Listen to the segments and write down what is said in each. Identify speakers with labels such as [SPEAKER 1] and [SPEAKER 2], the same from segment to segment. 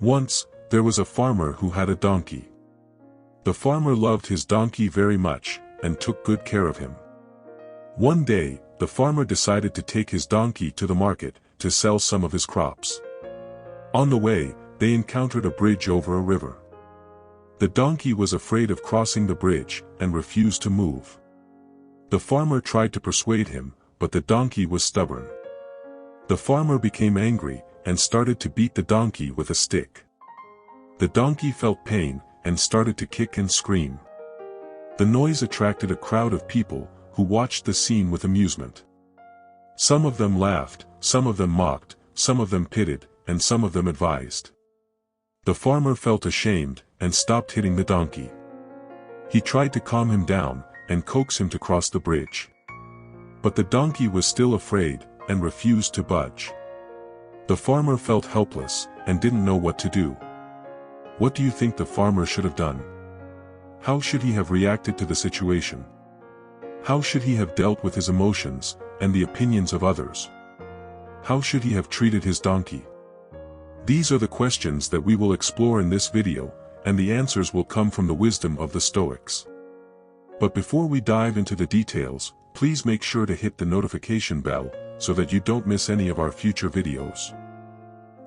[SPEAKER 1] Once, there was a farmer who had a donkey. The farmer loved his donkey very much, and took good care of him. One day, the farmer decided to take his donkey to the market, to sell some of his crops. On the way, they encountered a bridge over a river. The donkey was afraid of crossing the bridge, and refused to move. The farmer tried to persuade him, but the donkey was stubborn. The farmer became angry, and started to beat the donkey with a stick. The donkey felt pain, and started to kick and scream. The noise attracted a crowd of people, who watched the scene with amusement. Some of them laughed, some of them mocked, some of them pitied, and some of them advised. The farmer felt ashamed, and stopped hitting the donkey. He tried to calm him down, and coax him to cross the bridge. But the donkey was still afraid, and refused to budge. The farmer felt helpless, and didn't know what to do. What do you think the farmer should have done? How should he have reacted to the situation? How should he have dealt with his emotions, and the opinions of others? How should he have treated his donkey? These are the questions that we will explore in this video, and the answers will come from the wisdom of the Stoics. But before we dive into the details, please make sure to hit the notification bell, so that you don't miss any of our future videos.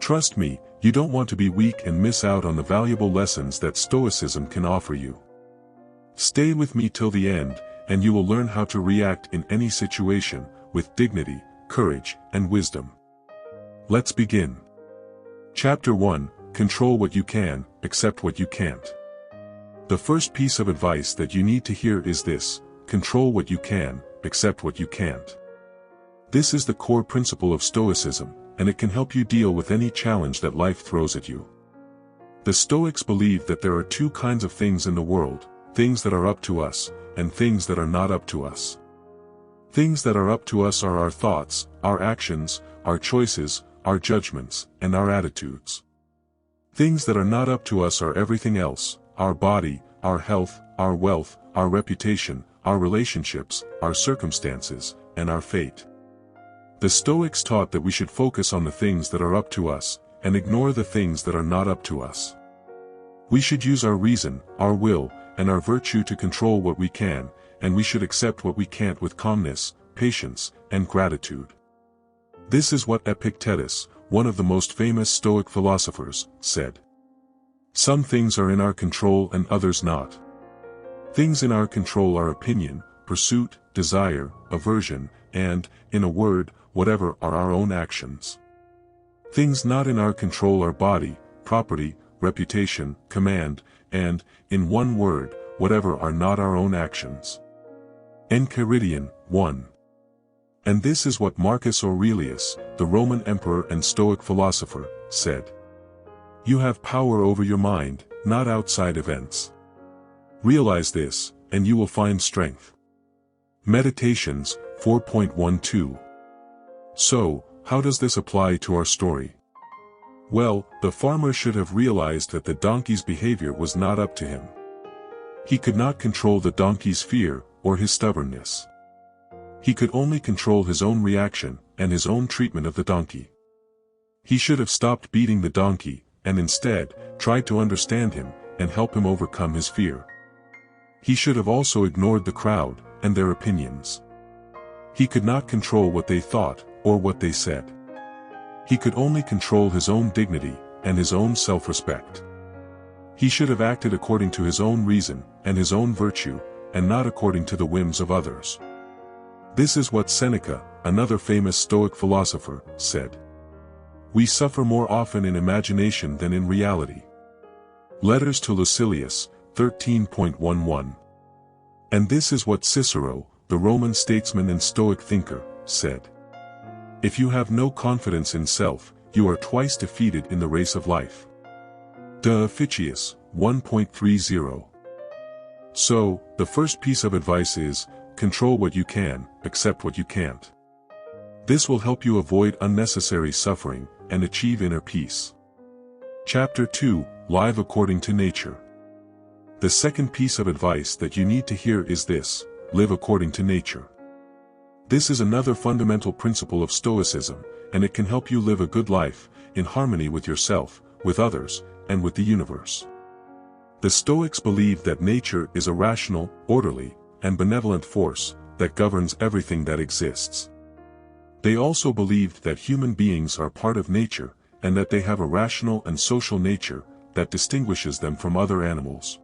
[SPEAKER 1] Trust me, you don't want to be weak and miss out on the valuable lessons that Stoicism can offer you. Stay with me till the end, and you will learn how to react in any situation, with dignity, courage, and wisdom. Let's begin. Chapter 1, Control what you can, accept what you can't. The first piece of advice that you need to hear is this: control what you can, accept what you can't. This is the core principle of Stoicism, and it can help you deal with any challenge that life throws at you. The Stoics believe that there are two kinds of things in the world: things that are up to us, and things that are not up to us. Things that are up to us are our thoughts, our actions, our choices, our judgments, and our attitudes. Things that are not up to us are everything else: our body, our health, our wealth, our reputation, our relationships, our circumstances, and our fate. The Stoics taught that we should focus on the things that are up to us, and ignore the things that are not up to us. We should use our reason, our will, and our virtue to control what we can, and we should accept what we can't with calmness, patience, and gratitude. This is what Epictetus, one of the most famous Stoic philosophers, said. Some things are in our control and others not. Things in our control are opinion, pursuit, desire, aversion, and, in a word, whatever are our own actions. Things not in our control are body, property, reputation, command, and, in one word, whatever are not our own actions. Enchiridion 1. And this is what Marcus Aurelius, the Roman emperor and Stoic philosopher, said. You have power over your mind, not outside events. Realize this, and you will find strength. Meditations 4.12. So, how does this apply to our story? Well, the farmer should have realized that the donkey's behavior was not up to him. He could not control the donkey's fear, or his stubbornness. He could only control his own reaction, and his own treatment of the donkey. He should have stopped beating the donkey, and instead, tried to understand him, and help him overcome his fear. He should have also ignored the crowd, and their opinions. He could not control what they thought, or what they said. He could only control his own dignity, and his own self-respect. He should have acted according to his own reason, and his own virtue, and not according to the whims of others. This is what Seneca, another famous Stoic philosopher, said. We suffer more often in imagination than in reality. Letters to Lucilius, 13.11. And this is what Cicero, the Roman statesman and Stoic thinker, said. If you have no confidence in self, you are twice defeated in the race of life. De Officiis, 1.30. So, the first piece of advice is, control what you can, accept what you can't. This will help you avoid unnecessary suffering, and achieve inner peace. Chapter 2, Live according to nature. The second piece of advice that you need to hear is this: live according to nature. This is another fundamental principle of Stoicism, and it can help you live a good life, in harmony with yourself, with others, and with the universe. The Stoics believed that nature is a rational, orderly, and benevolent force that governs everything that exists. They also believed that human beings are part of nature, and that they have a rational and social nature that distinguishes them from other animals.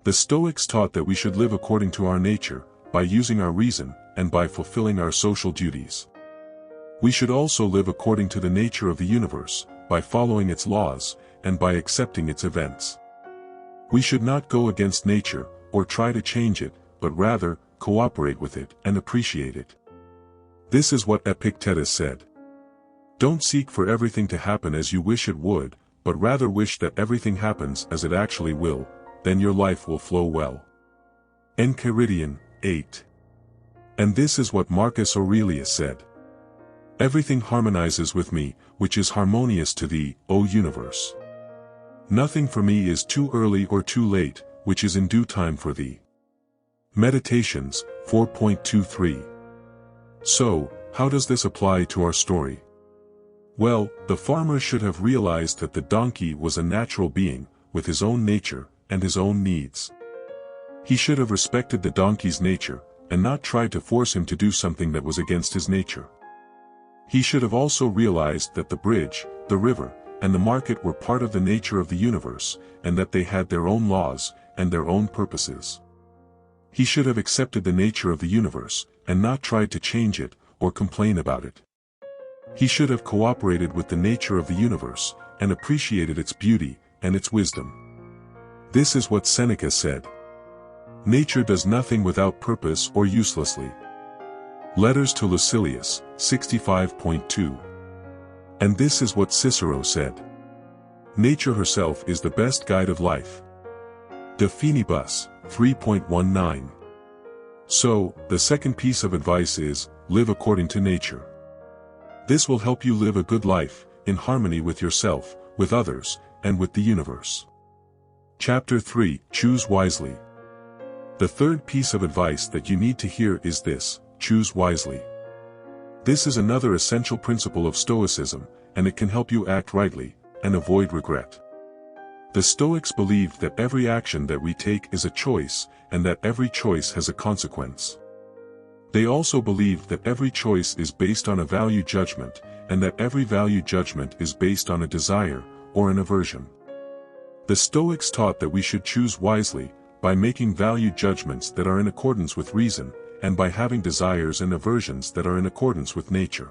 [SPEAKER 1] The Stoics taught that we should live according to our nature, by using our reason, and by fulfilling our social duties. We should also live according to the nature of the universe, by following its laws, and by accepting its events. We should not go against nature, or try to change it, but rather, cooperate with it and appreciate it. This is what Epictetus said. Don't seek for everything to happen as you wish it would, but rather wish that everything happens as it actually will, then your life will flow well. Enchiridion 8. And this is what Marcus Aurelius said. Everything harmonizes with me, which is harmonious to thee, O universe. Nothing for me is too early or too late, which is in due time for thee. Meditations 4.23. So, how does this apply to our story? Well, the farmer should have realized that the donkey was a natural being, with his own nature, and his own needs. He should have respected the donkey's nature, and not tried to force him to do something that was against his nature. He should have also realized that the bridge, the river, and the market were part of the nature of the universe, and that they had their own laws, and their own purposes. He should have accepted the nature of the universe, and not tried to change it, or complain about it. He should have cooperated with the nature of the universe, and appreciated its beauty, and its wisdom. This is what Seneca said. Nature does nothing without purpose or uselessly. Letters to Lucilius, 65.2. And this is what Cicero said. Nature herself is the best guide of life. De Finibus, 3.19. So, the second piece of advice is, live according to nature. This will help you live a good life, in harmony with yourself, with others, and with the universe. Chapter 3, Choose Wisely. The third piece of advice that you need to hear is this: choose wisely. This is another essential principle of Stoicism, and it can help you act rightly, and avoid regret. The Stoics believed that every action that we take is a choice, and that every choice has a consequence. They also believed that every choice is based on a value judgment, and that every value judgment is based on a desire, or an aversion. The Stoics taught that we should choose wisely, by making value judgments that are in accordance with reason, and by having desires and aversions that are in accordance with nature.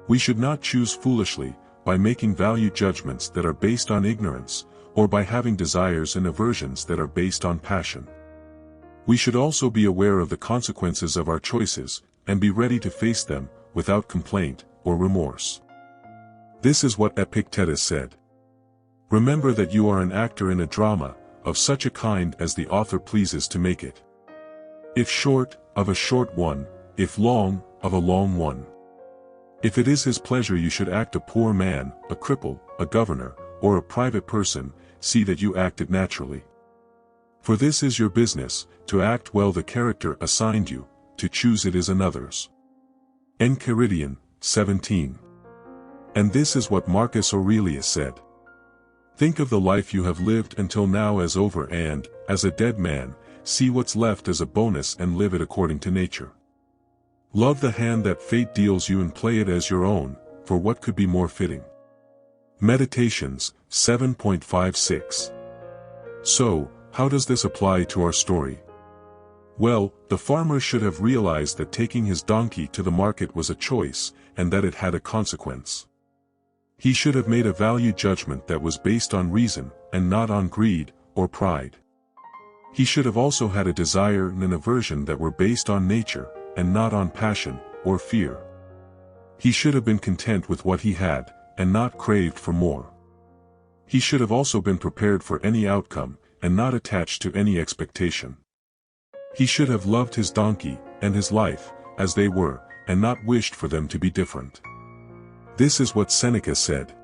[SPEAKER 1] We should not choose foolishly, by making value judgments that are based on ignorance, or by having desires and aversions that are based on passion. We should also be aware of the consequences of our choices, and be ready to face them, without complaint, or remorse. This is what Epictetus said. Remember that you are an actor in a drama, of such a kind as the author pleases to make it. If short, of a short one; if long, of a long one. If it is his pleasure you should act a poor man, a cripple, a governor, or a private person, see that you act it naturally. For this is your business, to act well the character assigned you, to choose it is another's. Enchiridion 17. And this is what Marcus Aurelius said. Think of the life you have lived until now as over and, as a dead man, see what's left as a bonus and live it according to nature. Love the hand that fate deals you and play it as your own, for what could be more fitting? Meditations 7.56. So, how does this apply to our story? Well, the farmer should have realized that taking his donkey to the market was a choice, and that it had a consequence. He should have made a value judgment that was based on reason, and not on greed, or pride. He should have also had a desire and an aversion that were based on nature, and not on passion, or fear. He should have been content with what he had, and not craved for more. He should have also been prepared for any outcome, and not attached to any expectation. He should have loved his donkey, and his life, as they were, and not wished for them to be different. This is what Seneca said.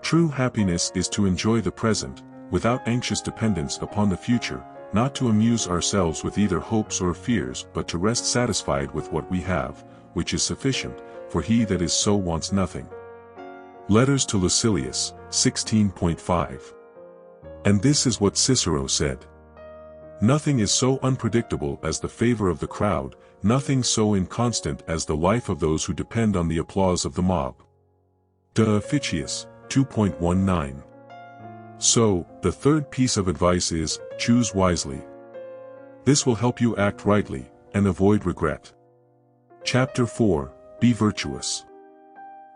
[SPEAKER 1] True happiness is to enjoy the present, without anxious dependence upon the future, not to amuse ourselves with either hopes or fears, but to rest satisfied with what we have, which is sufficient, for he that is so wants nothing. Letters to Lucilius, 16.5. And this is what Cicero said. Nothing is so unpredictable as the favor of the crowd, nothing so inconstant as the life of those who depend on the applause of the mob. De Officiis, 2.19. So, the third piece of advice is, choose wisely. This will help you act rightly, and avoid regret. Chapter 4, Be virtuous.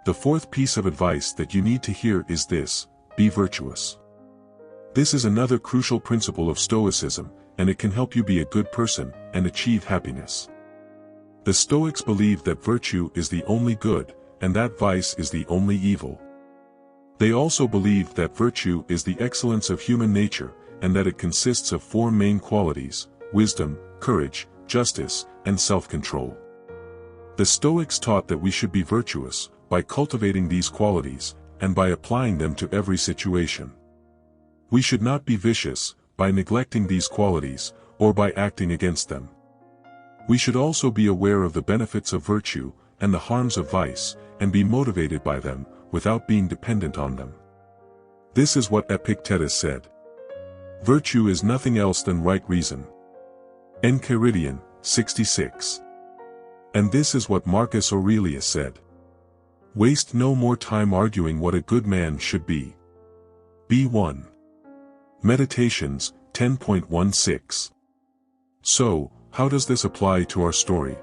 [SPEAKER 1] The fourth piece of advice that you need to hear is this: be virtuous. This is another crucial principle of Stoicism, and it can help you be a good person and achieve happiness. The Stoics believed that virtue is the only good, and that vice is the only evil. They also believed that virtue is the excellence of human nature, and that it consists of four main qualities: wisdom, courage, justice, and self-control. The Stoics taught that we should be virtuous by cultivating these qualities, and by applying them to every situation. We should not be vicious by neglecting these qualities, or by acting against them. We should also be aware of the benefits of virtue, and the harms of vice, and be motivated by them, without being dependent on them. This is what Epictetus said. Virtue is nothing else than right reason. Enchiridion, 66. And this is what Marcus Aurelius said. Waste no more time arguing what a good man should be. B1. Meditations, 10.16. So, how does this apply to our story?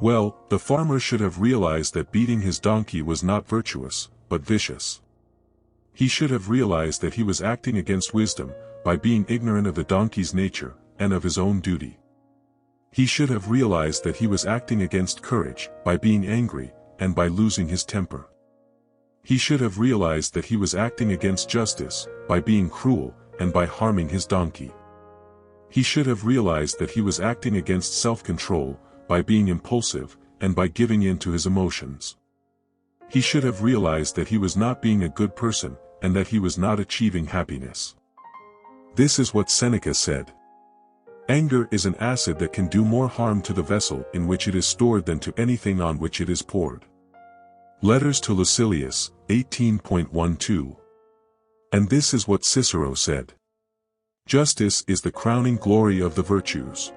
[SPEAKER 1] Well, the farmer should have realized that beating his donkey was not virtuous, but vicious. He should have realized that he was acting against wisdom, by being ignorant of the donkey's nature, and of his own duty. He should have realized that he was acting against courage, by being angry, and by losing his temper. He should have realized that he was acting against justice, by being cruel, and by harming his donkey. He should have realized that he was acting against self-control, by being impulsive, and by giving in to his emotions. He should have realized that he was not being a good person, and that he was not achieving happiness. This is what Seneca said. Anger is an acid that can do more harm to the vessel in which it is stored than to anything on which it is poured. Letters to Lucilius, 18.12. And this is what Cicero said. Justice is the crowning glory of the virtues.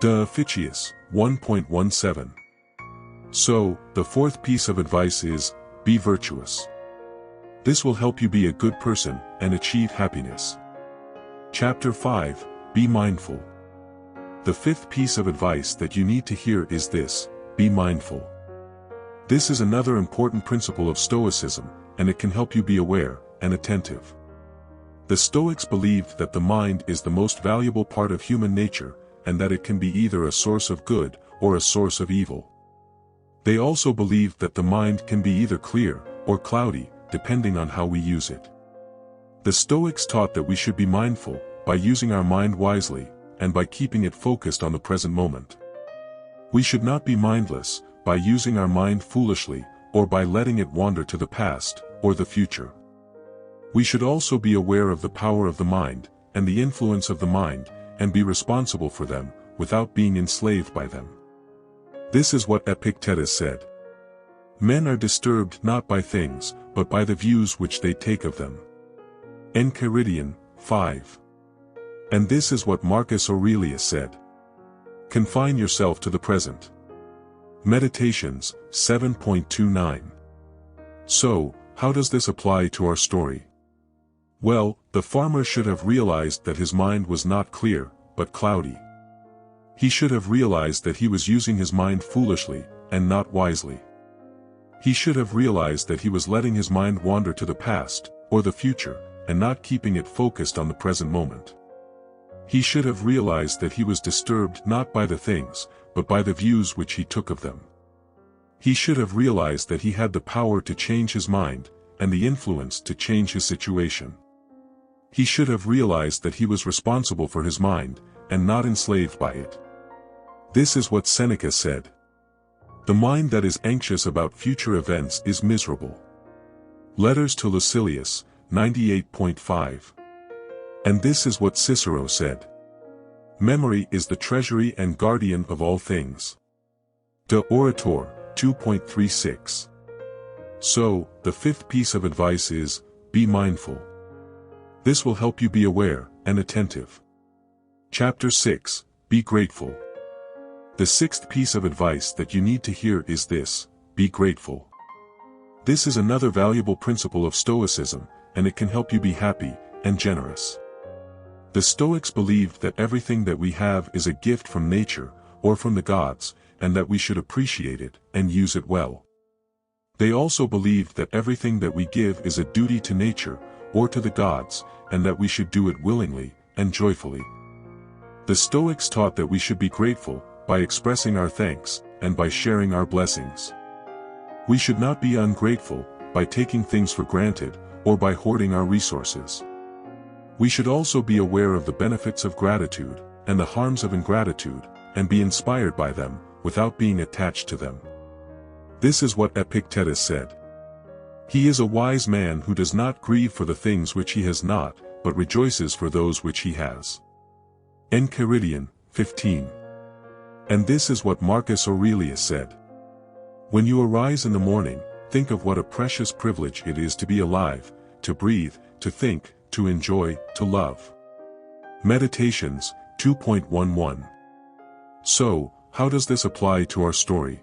[SPEAKER 1] De Officiis, 1.17. So, the fourth piece of advice is, be virtuous. This will help you be a good person and achieve happiness. Chapter 5, Be mindful. The fifth piece of advice that you need to hear is this: be mindful. This is another important principle of Stoicism, and it can help you be aware and attentive. The Stoics believed that the mind is the most valuable part of human nature, and that it can be either a source of good or a source of evil. They also believed that the mind can be either clear or cloudy, depending on how we use it. The Stoics taught that we should be mindful by using our mind wisely, and by keeping it focused on the present moment. We should not be mindless by using our mind foolishly, or by letting it wander to the past or the future. We should also be aware of the power of the mind, and the influence of the mind, and be responsible for them, without being enslaved by them. This is what Epictetus said. Men are disturbed not by things, but by the views which they take of them. Enchiridion, 5. And this is what Marcus Aurelius said. Confine yourself to the present. Meditations, 7.29. So, how does this apply to our story? Well, the farmer should have realized that his mind was not clear, but cloudy. He should have realized that he was using his mind foolishly, and not wisely. He should have realized that he was letting his mind wander to the past, or the future, and not keeping it focused on the present moment. He should have realized that he was disturbed not by the things, but by the views which he took of them. He should have realized that he had the power to change his mind, and the influence to change his situation. He should have realized that he was responsible for his mind, and not enslaved by it. This is what Seneca said. The mind that is anxious about future events is miserable. Letters to Lucilius, 98.5. And this is what Cicero said. Memory is the treasury and guardian of all things. De Orator, 2.36. So, the fifth piece of advice is, be mindful. This will help you be aware and attentive. Chapter 6, Be Grateful. The sixth piece of advice that you need to hear is this: be grateful. This is another valuable principle of Stoicism, and it can help you be happy and generous. The Stoics believed that everything that we have is a gift from nature, or from the gods, and that we should appreciate it and use it well. They also believed that everything that we give is a duty to nature, or to the gods, and that we should do it willingly and joyfully. The Stoics taught that we should be grateful by expressing our thanks and by sharing our blessings. We should not be ungrateful by taking things for granted or by hoarding our resources. We should also be aware of the benefits of gratitude and the harms of ingratitude, and be inspired by them without being attached to them. This is what Epictetus said. He is a wise man who does not grieve for the things which he has not, but rejoices for those which he has. Enchiridion, 15. And this is what Marcus Aurelius said. When you arise in the morning, think of what a precious privilege it is to be alive, to breathe, to think, to enjoy, to love. Meditations, 2.11. So, how does this apply to our story?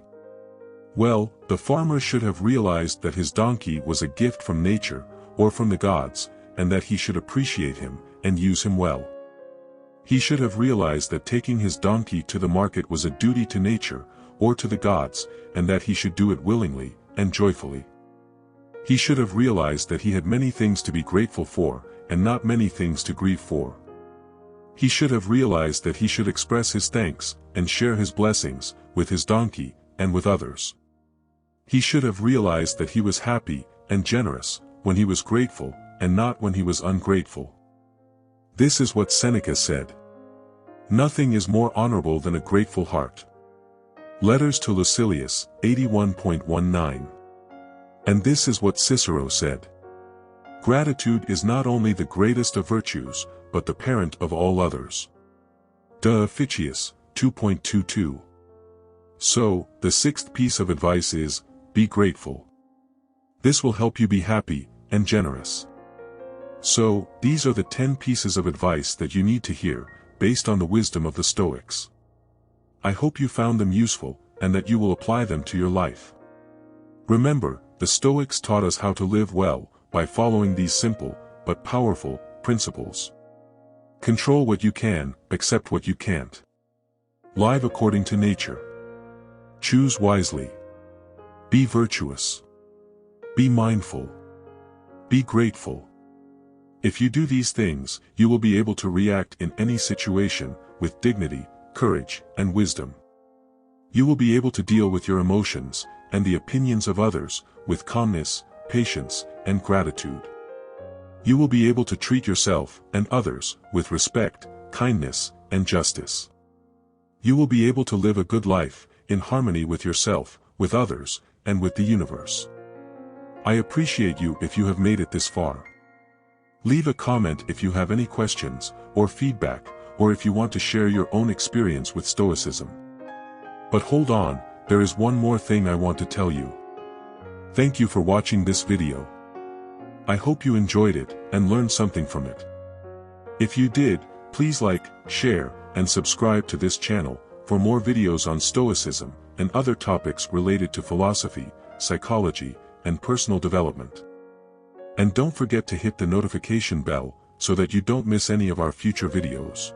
[SPEAKER 1] Well, the farmer should have realized that his donkey was a gift from nature, or from the gods, and that he should appreciate him, and use him well. He should have realized that taking his donkey to the market was a duty to nature, or to the gods, and that he should do it willingly and joyfully. He should have realized that he had many things to be grateful for, and not many things to grieve for. He should have realized that he should express his thanks, and share his blessings, with his donkey, and with others. He should have realized that he was happy and generous when he was grateful, and not when he was ungrateful. This is what Seneca said. Nothing is more honorable than a grateful heart. Letters to Lucilius, 81.19. And this is what Cicero said. Gratitude is not only the greatest of virtues, but the parent of all others. De Officiis, 2.22. So, the sixth piece of advice is, be grateful. This will help you be happy and generous. So, these are the 10 pieces of advice that you need to hear, based on the wisdom of the Stoics. I hope you found them useful, and that you will apply them to your life. Remember, the Stoics taught us how to live well, by following these simple, but powerful, principles. Control what you can, accept what you can't. Live according to nature. Choose wisely. Be virtuous. Be mindful. Be grateful. If you do these things, you will be able to react in any situation, with dignity, courage, and wisdom. You will be able to deal with your emotions, and the opinions of others, with calmness, patience, and gratitude. You will be able to treat yourself and others with respect, kindness, and justice. You will be able to live a good life, in harmony with yourself, with others, and with the universe. I appreciate you if you have made it this far. Leave a comment if you have any questions, or feedback, or if you want to share your own experience with Stoicism. But hold on, there is one more thing I want to tell you. Thank you for watching this video. I hope you enjoyed it, and learned something from it. If you did, please like, share, and subscribe to this channel, for more videos on Stoicism, and other topics related to philosophy, psychology, and personal development. And don't forget to hit the notification bell, so that you don't miss any of our future videos.